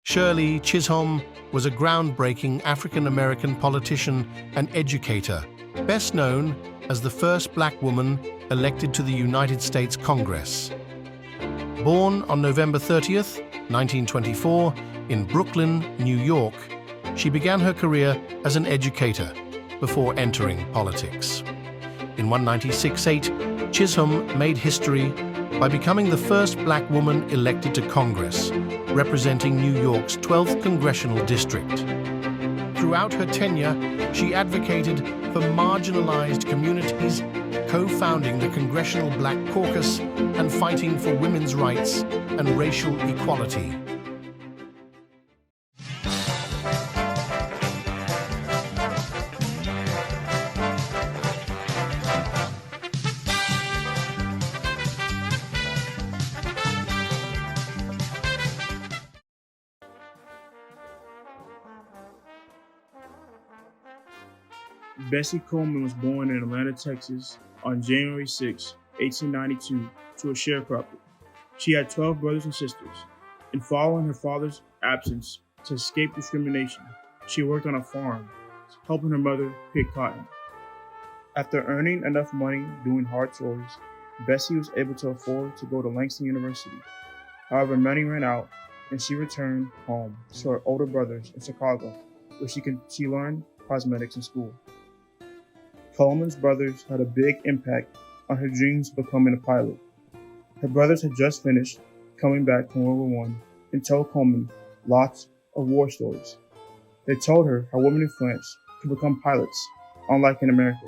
Shirley Chisholm was a groundbreaking African-American politician and educator, best known as the first black woman elected to the United States Congress. Born on November 30th, 1924, in Brooklyn, New York, she began her career as an educator before entering politics. In 1996-8, Chisholm made history by becoming the first black woman elected to Congress, representing New York's 12th congressional district. Throughout her tenure, she advocated for marginalized communities, co-founding the Congressional Black Caucus and fighting for women's rights and racial equality. Bessie Coleman was born in Atlanta, Texas on January 6, 1892, to a sharecropper. She had 12 brothers and sisters, and following her father's absence to escape discrimination, she worked on a farm, helping her mother pick cotton. After earning enough money doing hard chores, Bessie was able to afford to go to Langston University. However, money ran out, and she returned home to her older brothers in Chicago, where she learned cosmetics in school. Coleman's brothers had a big impact on her dreams of becoming a pilot. Her brothers had just finished coming back from World War I and told Coleman lots of war stories. They told her how women in France could become pilots, unlike in America.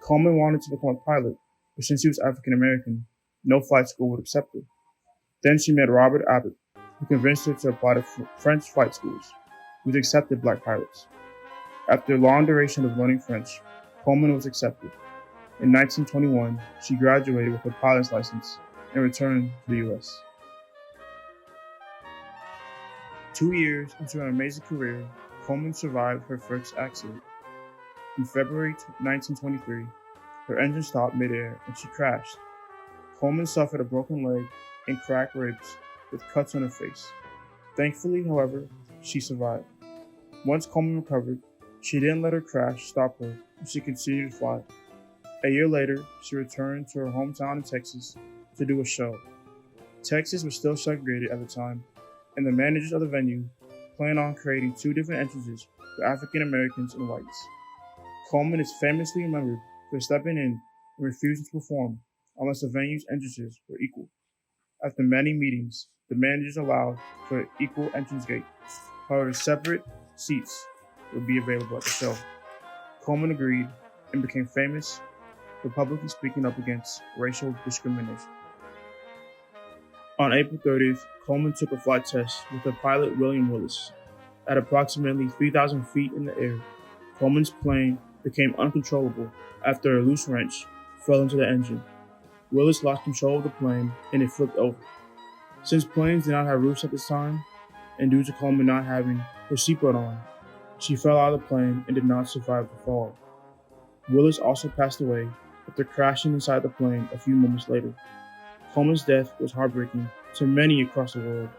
Coleman wanted to become a pilot, but since she was African American, no flight school would accept her. Then she met Robert Abbott, who convinced her to apply to French flight schools, which accepted black pilots. After a long duration of learning French, Coleman was accepted. In 1921, she graduated with a pilot's license and returned to the U.S. 2 years into her amazing career, Coleman survived her first accident. In February 1923, her engine stopped midair and she crashed. Coleman suffered a broken leg and cracked ribs with cuts on her face. Thankfully, however, she survived. Once Coleman recovered, she didn't let her crash stop her, and she continued to fly. A year later, she returned to her hometown in Texas to do a show. Texas was still segregated at the time, and the managers of the venue planned on creating 2 different entrances for African Americans and whites. Coleman is famously remembered for stepping in and refusing to perform unless the venue's entrances were equal. After many meetings, the managers allowed for an equal entrance gate. However, separate seats would be available at the show. Coleman agreed and became famous for publicly speaking up against racial discrimination. On April 30th, Coleman took a flight test with the pilot William Willis. At approximately 3,000 feet in the air, Coleman's plane became uncontrollable after a loose wrench fell into the engine. Willis lost control of the plane and it flipped over. Since planes did not have roofs at this time, and due to Coleman not having her seatbelt on, she fell out of the plane and did not survive the fall. Willis also passed away after crashing inside the plane a few moments later. Coleman's death was heartbreaking to many across the world,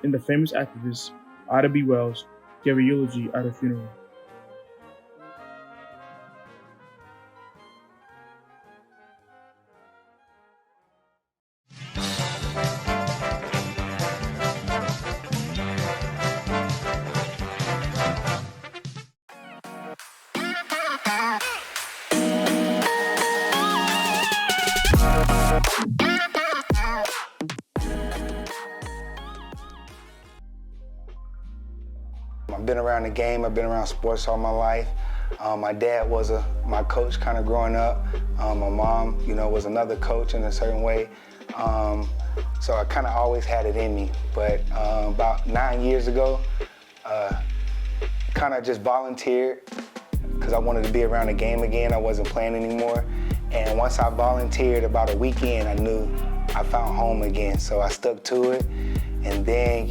and the famous activist Ida B. Wells gave a eulogy at her funeral. I've been around the game, I've been around sports all my life. My dad was my coach kind of growing up. My mom, was another coach in a certain way. So I kind of always had it in me. But about 9 years ago, kind of just volunteered because I wanted to be around the game again. I wasn't playing anymore. And once I volunteered, about a weekend, I knew I found home again. So I stuck to it. And then,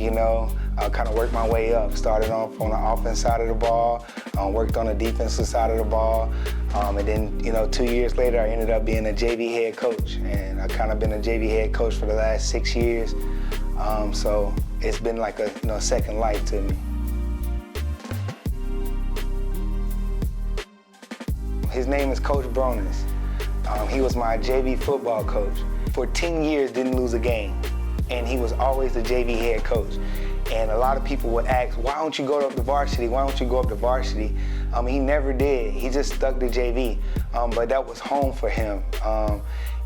I kind of worked my way up. Started off on the offense side of the ball, worked on the defensive side of the ball. And then, 2 years later, I ended up being a JV head coach. And I've kind of been a JV head coach for the last 6 years. So it's been like a second life to me. His name is Coach Bronis. He was my JV football coach. For 10 years, didn't lose a game. And he was always the JV head coach. And a lot of people would ask, why don't you go up to varsity? Why don't you go up to varsity? He never did. He just stuck to JV. But that was home for him.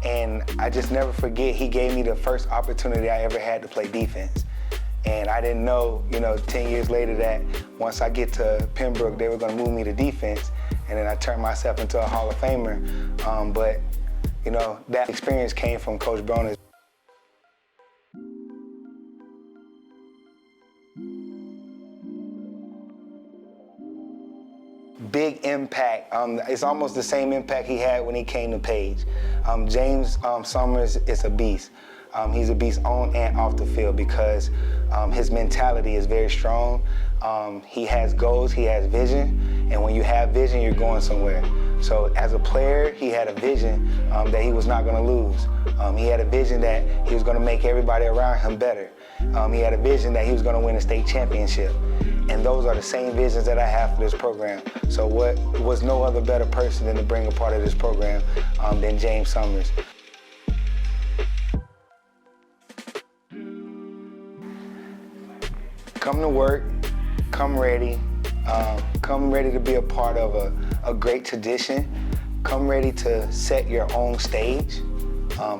And I just never forget, he gave me the first opportunity I ever had to play defense. And I didn't know, 10 years later that once I get to Pembroke, they were gonna move me to defense. And then I turned myself into a Hall of Famer. But that experience came from Coach Bronis. Big impact. It's almost the same impact he had when he came to Page. James Summers is a beast. He's a beast on and off the field because his mentality is very strong. He has goals, he has vision, and when you have vision, you're going somewhere. So as a player, he had a vision that he was not going to lose. He had a vision that he was going to make everybody around him better. He had a vision that he was going to win a state championship. And those are the same visions that I have for this program. So what was no other better person than to bring a part of this program than James Summers. Come to work, come ready to be a part of a great tradition. Come ready to set your own stage.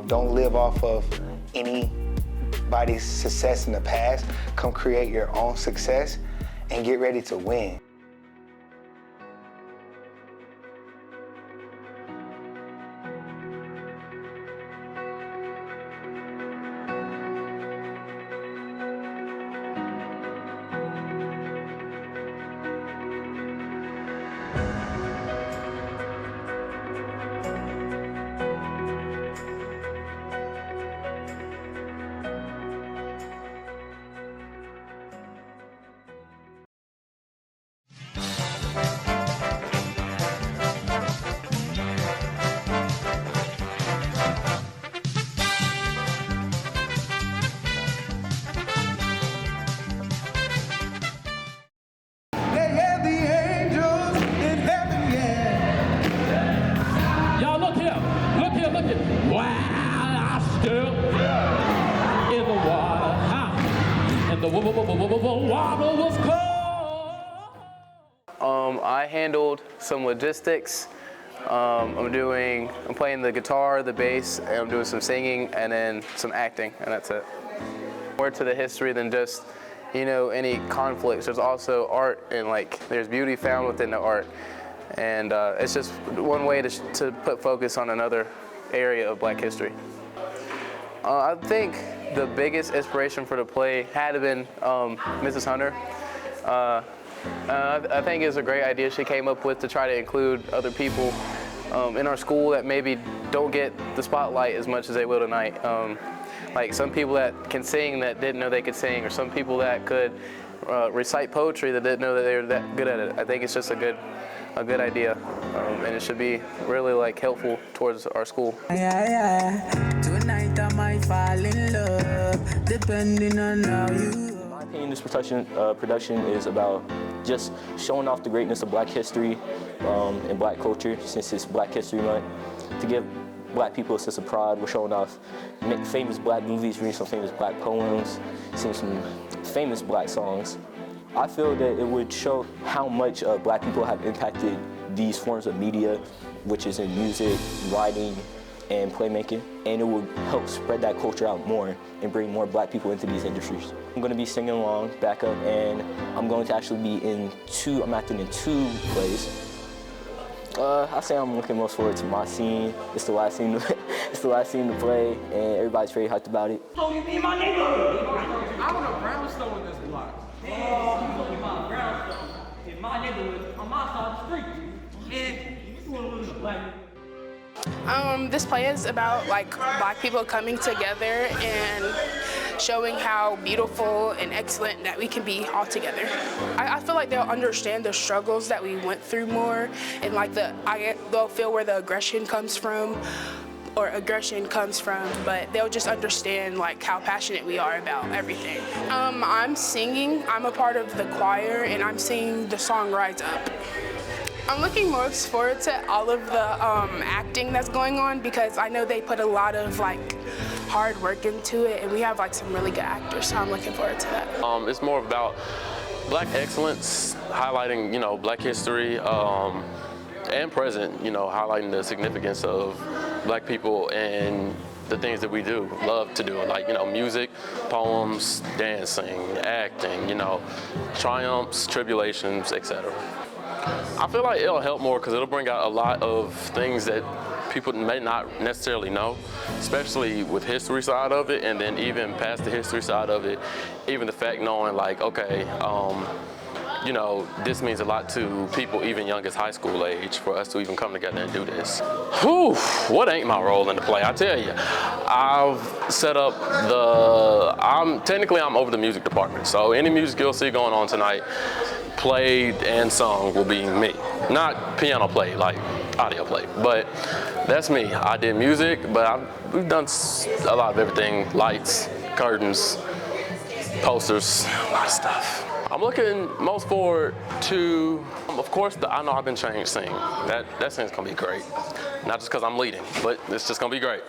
Don't live off of anybody's success in the past. Come create your own success and get ready to win. I handled some logistics. I'm playing the guitar, the bass, and I'm doing some singing and then some acting, and that's it. More to the history than just, any conflicts. There's also art, and there's beauty found within the art. And it's just one way to put focus on another area of Black history. I think the biggest inspiration for the play had been Mrs. Hunter. I think it's a great idea she came up with to try to include other people in our school that maybe don't get the spotlight as much as they will tonight. Like some people that can sing that didn't know they could sing, or some people that could recite poetry that didn't know that they were that good at it. I think it's just a good idea, and it should be really helpful towards our school. Yeah. Tonight I might fall in love, depending on how you. In my opinion, this production is about just showing off the greatness of Black history and Black culture, since it's Black History Month. To give Black people a sense of pride, we're showing off famous Black movies, reading some famous Black poems, singing some famous Black songs. I feel that it would show how much Black people have impacted these forms of media, which is in music, writing, and playmaking, and it will help spread that culture out more and bring more Black people into these industries. I'm going to be singing along, backup, and I'm going to actually be I'm acting in 2 plays. I say I'm looking most forward to my scene. It's the last scene to play, and everybody's very hyped about it. So you mean my neighborhood? I don't know brownstone in this block. Oh, my brownstone in my neighborhood on my side of the street. Yeah, you want to lose a Black. This play is about Black people coming together and showing how beautiful and excellent that we can be all together. I feel like they'll understand the struggles that we went through more, and they'll feel where the aggression comes from. or aggression comes from, but they'll just understand like how passionate we are about everything. I'm singing. I'm a part of the choir, and I'm singing the song Rise Up. I'm looking most forward to all of the acting that's going on, because I know they put a lot of like hard work into it, and we have like some really good actors, so I'm looking forward to that. It's more about Black excellence, highlighting, Black history and present, highlighting the significance of Black people and the things that we do, love to do, like, music, poems, dancing, acting, triumphs, tribulations, etc. I feel like it'll help more because it'll bring out a lot of things that people may not necessarily know, especially with history side of it, and then even past the history side of it, even the fact knowing like, okay, this means a lot to people even young as high school age for us to even come together and do this. Whew, what ain't my role in the play? I tell you, I've set up technically I'm over the music department, so any music you'll see going on tonight, played and sung, will be me. Not piano play, like audio play, but that's me. I did music, but we've done a lot of everything, lights, curtains, posters, a lot of stuff. I'm looking most forward to, of course, I Know I've Been Changed sing. That sing's gonna be great. Not just because I'm leading, but it's just gonna be great.